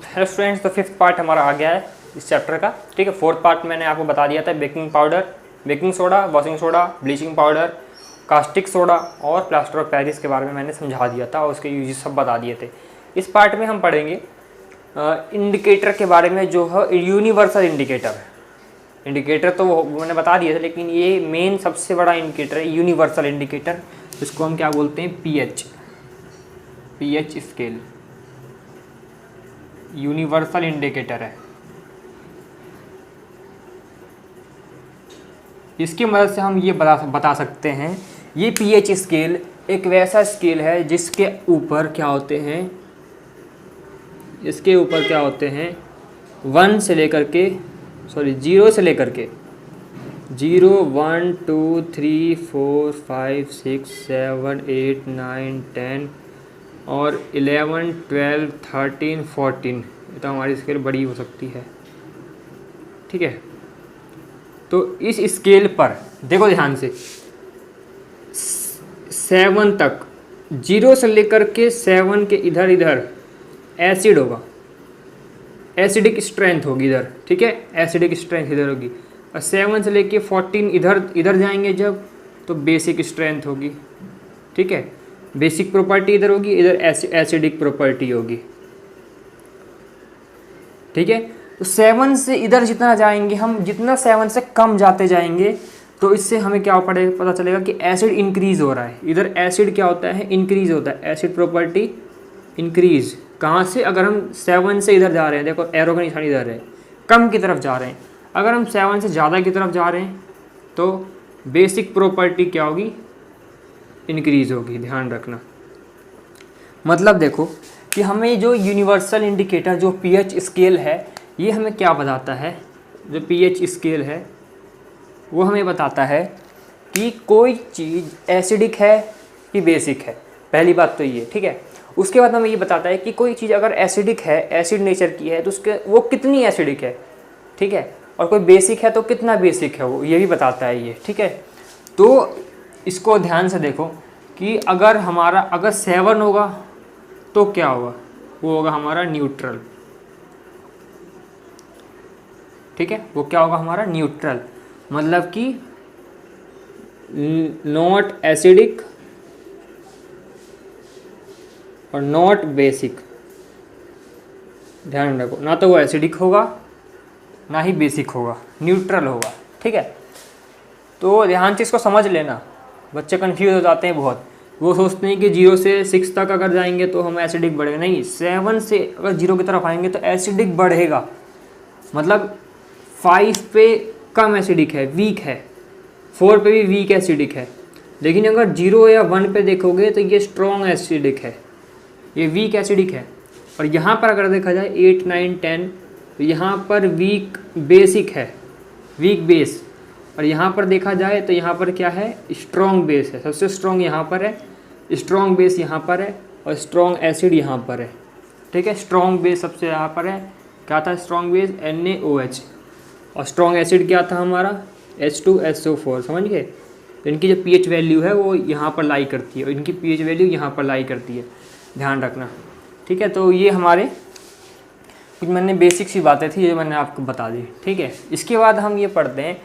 Hello students, तो fifth part हमारा आ गया है इस चैप्टर का। ठीक है, फोर्थ पार्ट मैंने आपको बता दिया था baking powder, baking soda, washing soda, bleaching powder, caustic soda और प्लास्टर ऑफ पेरिस के बारे में मैंने समझा दिया था और उसके यूजेस सब बता दिए थे। इस पार्ट में हम पढ़ेंगे इंडिकेटर के बारे में, जो है यूनिवर्सल इंडिकेटर। इंडिकेटर तो मैंने बता दिए थे, लेकिन ये मेन सबसे बड़ा इंडिकेटर है यूनिवर्सल इंडिकेटर। इसको हम क्या बोलते हैं? पीएच स्केल यूनिवर्सल इंडिकेटर है। इसकी मदद से हम ये बता सकते हैं, ये पीएच स्केल एक वैसा स्केल है जिसके ऊपर क्या होते हैं, इसके ऊपर क्या होते हैं 1 से लेकर के 0 से लेकर के 0 1 2 3 4 5 6 7 8 9 10 और 11 12 13 14, तो हमारी स्केल बड़ी हो सकती है। ठीक है, तो इस स्केल पर देखो ध्यान से, 7 तक, 0 से लेकर के 7 के इधर इधर एसिड होगा, एसिडिक स्ट्रेंथ होगी इधर। ठीक है, एसिडिक स्ट्रेंथ इधर होगी। और 7 से लेके 14 इधर जाएंगे जब, तो बेसिक स्ट्रेंथ होगी। ठीक है, बेसिक प्रॉपर्टी इधर होगी, इधर एसिडिक प्रॉपर्टी होगी। ठीक है, तो 7 से इधर जितना जाएंगे हम, जितना 7 से कम जाते जाएंगे, तो इससे हमें क्या पता चलेगा कि एसिड इंक्रीज हो रहा है। इधर एसिड क्या होता है? इंक्रीज होता है। एसिड प्रॉपर्टी इंक्रीज कहाँ से? अगर हम 7 से इधर जा रहे हैं, देखो एरो का निशान इधर है, कम की तरफ जा रहे हैं। अगर हम 7 से ज़्यादा की तरफ जा रहे हैं तो बेसिक प्रॉपर्टी क्या होगी? इंक्रीज होगी। ध्यान रखना। मतलब देखो कि हमें जो यूनिवर्सल इंडिकेटर, जो पीएच स्केल है, ये हमें क्या बताता है? जो पीएच स्केल है वो हमें बताता है कि कोई चीज़ एसिडिक है कि बेसिक है। पहली बात तो ये। ठीक है, उसके बाद हमें ये बताता है कि कोई चीज़ अगर एसिडिक है, एसिड नेचर की है, तो उसके वो कितनी एसिडिक है। ठीक है, और कोई बेसिक है तो कितना बेसिक है वो, ये भी बताता है ये। ठीक है, तो इसको ध्यान से देखो कि अगर 7 होगा तो क्या होगा? वो होगा हमारा न्यूट्रल। ठीक है, वो क्या होगा? हमारा न्यूट्रल। मतलब कि नॉट एसिडिक और नॉट बेसिक। ध्यान रखो, ना तो वो एसिडिक होगा ना ही बेसिक होगा, न्यूट्रल होगा। ठीक है, तो ध्यान से इसको समझ लेना। बच्चे कंफ्यूज हो जाते हैं बहुत, वो सोचते हैं कि 0 से 6 तक अगर जाएंगे तो हम एसिडिक बढ़ेगा। नहीं, 7 से अगर 0 की तरफ आएंगे तो एसिडिक बढ़ेगा। मतलब 5 पे कम एसिडिक है, वीक है, 4 पे भी वीक एसिडिक है। लेकिन अगर 0 या 1 पे देखोगे तो ये स्ट्रॉन्ग एसिडिक है, ये वीक एसिडिक है। और यहाँ पर अगर देखा जाए 8 9 10, तो यहाँ पर वीक बेसिक है, वीक बेस। और यहाँ पर देखा जाए तो यहाँ पर क्या है? स्ट्रॉन्ग बेस है। सबसे स्ट्रॉन्ग यहाँ पर है, स्ट्रॉन्ग बेस यहाँ पर है, और स्ट्रॉन्ग एसिड यहाँ पर है। ठीक है, स्ट्रॉन्ग बेस सबसे यहाँ पर है। क्या था स्ट्रॉन्ग बेस? NaOH। और स्ट्रॉन्ग एसिड क्या था हमारा? H2SO4। समझ गए? इनकी जो पीएच वैल्यू है वो यहाँ पर लाई करती है, और इनकी पीएच वैल्यू यहाँ पर लाई करती है। ध्यान रखना। ठीक है, तो ये हमारे कुछ मैंने बेसिक सी बातें थी जो मैंने आपको बता दी। ठीक है, इसके बाद हम ये पढ़ते हैं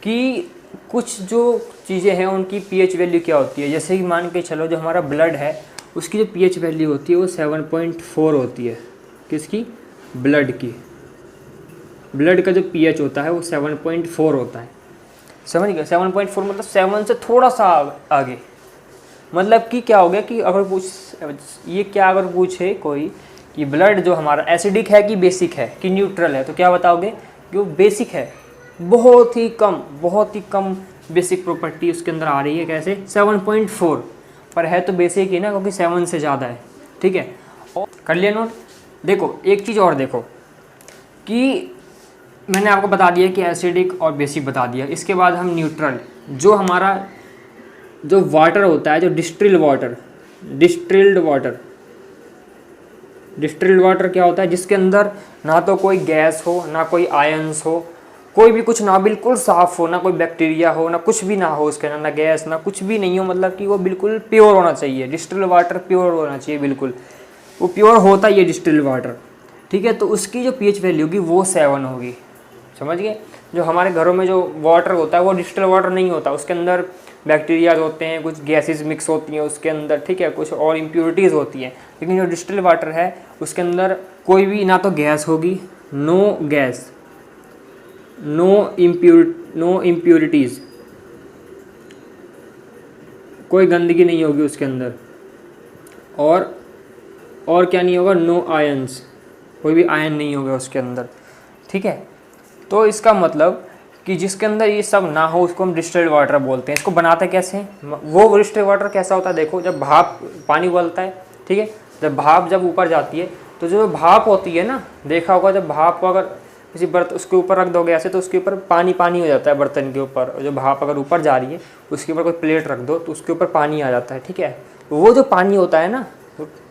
कि कुछ जो चीज़ें हैं उनकी पीएच वैल्यू क्या होती है। जैसे कि मान के चलो, जो हमारा ब्लड है उसकी जो पीएच वैल्यू होती है वो 7.4 होती है। किसकी? ब्लड की। ब्लड का जो पीएच होता है वो 7.4 होता है। समझ गए? 7.4 मतलब 7 से थोड़ा सा आगे। मतलब कि क्या हो गया कि अगर अगर पूछे कोई कि ब्लड जो हमारा एसिडिक है कि बेसिक है कि न्यूट्रल है, तो क्या बताओगे? कि वो बेसिक है। बहुत ही कम बेसिक प्रॉपर्टी उसके अंदर आ रही है। कैसे? 7.4 पर है तो बेसिक ही ना, क्योंकि 7 से ज़्यादा है। ठीक है, और कर लिया नोट। देखो एक चीज़ और देखो कि मैंने आपको बता दिया कि एसिडिक और बेसिक बता दिया। इसके बाद हम न्यूट्रल, जो हमारा जो वाटर होता है, जो डिस्टिल्ड वाटर क्या होता है? जिसके अंदर ना तो कोई गैस हो, ना कोई आयंस हो, कोई भी कुछ ना, बिल्कुल साफ़ हो, ना कोई बैक्टीरिया हो, ना कुछ भी ना हो उसके अंदर, ना गैस ना कुछ भी नहीं हो। मतलब कि वो बिल्कुल प्योर होना चाहिए। डिस्टिल्ड वाटर प्योर होना चाहिए, बिल्कुल वो प्योर होता ही है डिस्टिल्ड वाटर। ठीक है, तो उसकी जो pH वैल्यू होगी वो 7 होगी। समझ गए? जो हमारे घरों में जो वाटर होता है वो डिस्टिल वाटर नहीं होता, उसके अंदर बैक्टीरियाज होते हैं, कुछ गैसेस मिक्स होती हैं उसके अंदर, ठीक है, कुछ और इम्प्योरिटीज़ होती हैं। लेकिन जो डिस्टिल वाटर है उसके अंदर कोई भी ना तो गैस होगी, नो गैस, नो इम्प्योरिटीज़, कोई गंदगी नहीं होगी उसके अंदर, और क्या नहीं होगा, नो आयंस, कोई भी आयन नहीं होगा उसके अंदर। ठीक है, तो इसका मतलब कि जिसके अंदर ये सब ना हो उसको हम डिस्टिल्ड वाटर बोलते हैं। इसको बनाते कैसे हैं? वो डिस्टिल्ड वाटर कैसा होता है, देखो जब भाप, पानी उबलता है, ठीक है, जब भाप जब ऊपर जाती है तो जो भाप होती है ना, देखा होगा जब भाप को अगर किसी बर्तन उसके ऊपर रख दोगे ऐसे तो उसके ऊपर पानी पानी हो जाता है बर्तन के ऊपर। जो भाप अगर ऊपर जा रही है उसके ऊपर कोई प्लेट रख दो तो उसके ऊपर पानी आ जाता है। ठीक है, वो जो पानी होता है ना,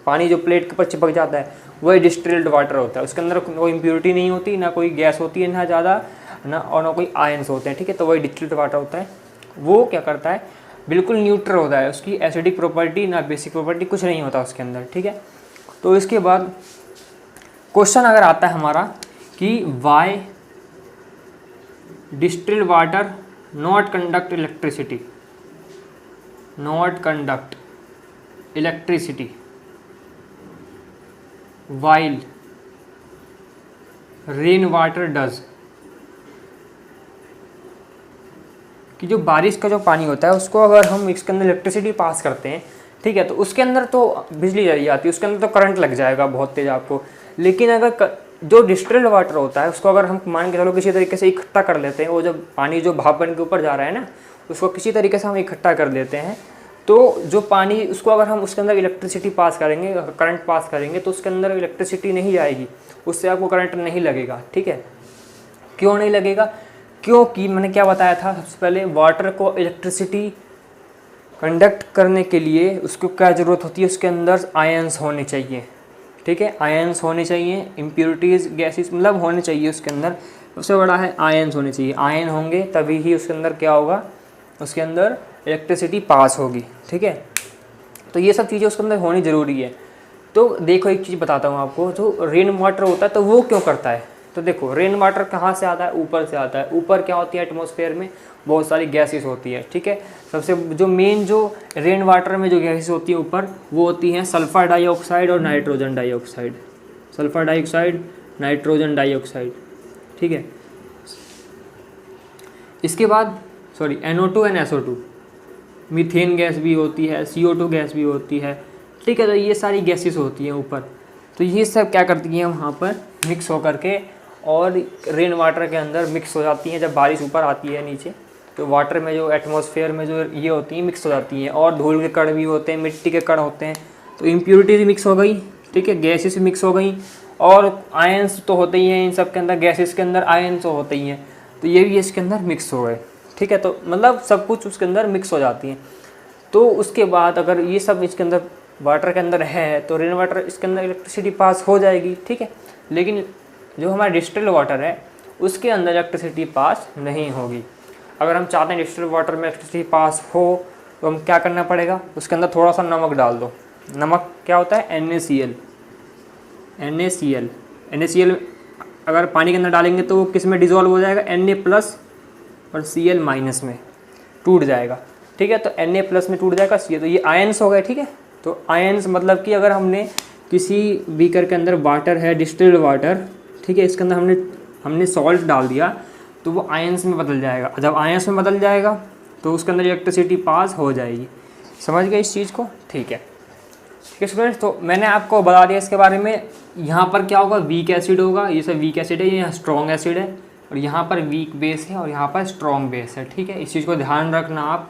पानी जो प्लेट के ऊपर चिपक जाता है वही डिस्टिल्ड वाटर होता है। उसके अंदर कोई इम्प्योरिटी नहीं होती, ना कोई गैस होती है, ना ज़्यादा ना, और ना कोई आयंस होते हैं। ठीक है, तो वही डिस्टिल्ड वाटर होता है। वो क्या करता है, बिल्कुल न्यूट्रल होता है, उसकी एसिडिक प्रॉपर्टी ना बेसिक प्रॉपर्टी कुछ नहीं होता उसके अंदर। ठीक है, तो इसके बाद क्वेश्चन अगर आता है हमारा कि why distilled water not conduct electricity, not conduct electricity while rain water does, कि जो बारिश का जो पानी होता है उसको अगर हम इसके अंदर इलेक्ट्रिसिटी पास करते हैं, ठीक है, तो उसके अंदर तो बिजली चली जाती है, उसके अंदर तो करंट लग जाएगा बहुत तेज आपको। लेकिन अगर जो डिस्टिल्ड वाटर होता है उसको अगर हम मान के चलो किसी तरीके से इकट्ठा कर लेते हैं, वो जब पानी जो भाप बन के ऊपर जा रहा है ना उसको किसी तरीके से हम इकट्ठा कर लेते हैं, तो जो पानी उसको अगर हम उसके अंदर इलेक्ट्रिसिटी पास करेंगे, करंट पास करेंगे, तो उसके अंदर इलेक्ट्रिसिटी नहीं जाएगी, उससे आपको करंट नहीं लगेगा। ठीक है, क्यों नहीं लगेगा? क्योंकि मैंने क्या बताया था सबसे पहले, वाटर को इलेक्ट्रिसिटी कंडक्ट करने के लिए उसको क्या ज़रूरत होती है, उसके अंदर आयंस होने चाहिए। ठीक है, आयंस होने चाहिए, इम्प्योरिटीज़ गैसेस मतलब होने चाहिए उसके अंदर। सबसे बड़ा है आयंस होने चाहिए, आयन होंगे तभी ही उसके अंदर क्या होगा, उसके अंदर इलेक्ट्रिसिटी पास होगी। ठीक है, तो ये सब चीज़ें उसके अंदर होनी ज़रूरी है। तो देखो एक चीज़ बताता हूँ आपको, जो रेन वाटर होता है तो वो क्यों करता है, तो देखो रेन वाटर कहाँ से आता है, ऊपर से आता है। ऊपर क्या होती है, एटमॉस्फेयर में बहुत सारी गैसेस होती है। ठीक है, सबसे जो मेन जो रेन वाटर में जो गैसेस होती है ऊपर, वो होती हैं सल्फर डाइऑक्साइड और nitrogen dioxide, sulphur dioxide, nitrogen dioxide. ठीक है, इसके बाद sorry NO2 and SO2, methane gas भी होती है, CO2 गैस भी होती है। ठीक है, तो ये सारी गैसेस होती हैं ऊपर, तो ये सब क्या करती हैं वहाँ पर मिक्स होकर के और रेन वाटर के अंदर मिक्स हो जाती हैं। जब बारिश ऊपर आती है नीचे तो वाटर में जो एटमॉस्फेयर में जो ये होती हैं मिक्स हो जाती हैं, और धूल के कण भी होते हैं, मिट्टी के कण होते हैं, तो इम्प्योरिटीज मिक्स हो गई। ठीक है, गैसेस मिक्स हो गई, और आयंस तो होते ही हैं इन सब के अंदर, गैसेस के अंदर आयंस तो होते ही हैं, तो ये भी इसके अंदर मिक्स हो गए। ठीक है, तो मतलब सब कुछ उसके अंदर मिक्स हो जाती हैं। तो उसके बाद अगर ये सब इसके अंदर वाटर के अंदर है तो रेन वाटर इसके अंदर इलेक्ट्रिसिटी पास हो जाएगी। ठीक है, लेकिन जो हमारा डिस्टिल्ड वाटर है उसके अंदर इलेक्ट्रिसिटी पास नहीं होगी। अगर हम चाहते हैं डिस्टिल्ड वाटर में इलेक्ट्रिसिटी पास हो तो हम क्या करना पड़ेगा, उसके अंदर थोड़ा सा नमक डाल दो। नमक क्या होता है, NaCl, NaCl अगर पानी के अंदर डालेंगे तो वो किस में डिज़ोल्व हो जाएगा, Na+ और Cl- में टूट जाएगा। ठीक है, तो Na+ में टूट जाएगा Cl, तो ये आयंस हो गए। ठीक है, तो आयंस मतलब कि अगर हमने किसी बीकर के अंदर वाटर है, डिस्टिल्ड वाटर, ठीक है, इसके अंदर हमने सॉल्ट डाल दिया तो वो आयंस में बदल जाएगा। जब आयंस में बदल जाएगा तो उसके अंदर इलेक्ट्रिसिटी पास हो जाएगी। समझ गए इस चीज़ को? ठीक है, ठीक है स्टूडेंट्स, तो मैंने आपको बता दिया इसके बारे में। यहाँ पर क्या होगा, वीक एसिड होगा, ये सब वीक एसिड है, ये स्ट्रॉन्ग एसिड है, और यहाँ पर वीक बेस है और यहाँ पर स्ट्रॉन्ग बेस है। ठीक है, इस चीज़ को ध्यान रखना आप।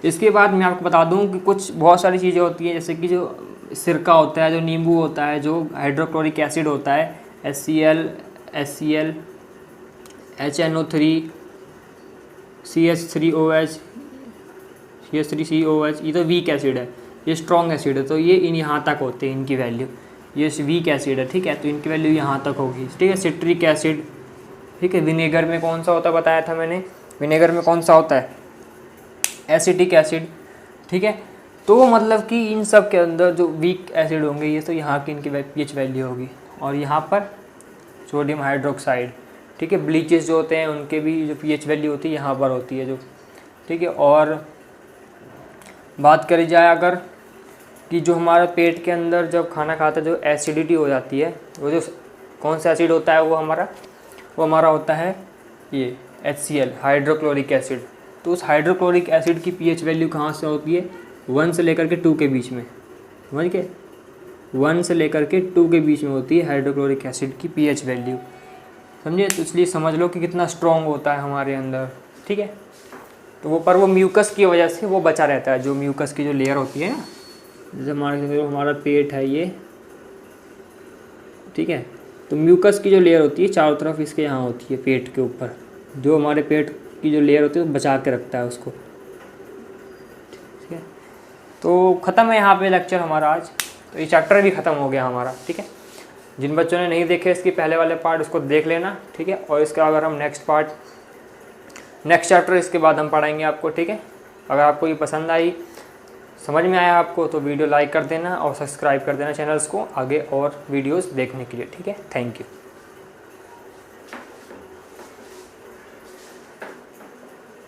इसके बाद मैं आपको बता दूं कि कुछ बहुत सारी चीज़ें होती हैं, जैसे कि जो सिरका होता है, जो नींबू होता है, जो हाइड्रोक्लोरिक एसिड होता है, HCl, HNO3, CH3OH, CH3COH, ये तो वीक एसिड है, ये स्ट्रॉन्ग एसिड है, तो ये यहाँ तक होते हैं इनकी वैल्यू। ये वीक एसिड है, ठीक है, तो इनकी वैल्यू यहाँ तक होगी। ठीक है, सिट्रिक एसिड, ठीक है, विनेगर में कौन सा होता है बताया था मैंने, विनेगर में कौन सा होता है, एसिटिक एसिड। ठीक है, तो मतलब कि इन सब के अंदर जो वीक एसिड होंगे ये तो यहाँ की इनकी pH वैल्यू होगी, और यहाँ पर सोडियम हाइड्रोक्साइड, ठीक है। ब्लीचेस जो होते हैं उनके भी जो पीएच वैल्यू होती है यहाँ पर होती है जो, ठीक है। और बात करी जाए अगर कि जो हमारे पेट के अंदर जब खाना खाते हैं जो एसिडिटी हो जाती है, वो जो कौन सा एसिड होता है वो हमारा होता है ये HCl, हाइड्रोक्लोरिक एसिड। तो उस हाइड्रोक्लोरिक एसिड की पीएच वैल्यू कहाँ से होती है, 1 से लेकर के 2 के बीच में, समझ के 1 से लेकर के 2 के बीच में होती है हाइड्रोक्लोरिक एसिड की पीएच वैल्यू, समझे। तो इसलिए समझ लो कि कितना स्ट्रॉन्ग होता है हमारे अंदर, ठीक है। तो वो म्यूकस की वजह से वो बचा रहता है, जो म्यूकस की जो लेयर होती है ना, जैसे हमारा पेट है ये, ठीक है। तो म्यूकस की जो लेयर होती है चारों तरफ इसके यहाँ होती है पेट के ऊपर, जो हमारे पेट की जो लेयर होती है वो बचा के रखता है उसको, ठीक है। तो ख़त्म है यहाँ पे लेक्चर हमारा आज। तो ये चैप्टर भी ख़त्म हो गया हमारा, ठीक है। जिन बच्चों ने नहीं देखे इसके पहले वाले पार्ट उसको देख लेना, ठीक है। और इसका अगर हम नेक्स्ट चैप्टर इसके बाद हम पढ़ाएंगे आपको, ठीक है। अगर आपको ये पसंद आई, समझ में आया आपको, तो वीडियो लाइक कर देना और सब्सक्राइब कर देना चैनल्स को आगे और वीडियोस देखने के लिए, ठीक है। Thank you.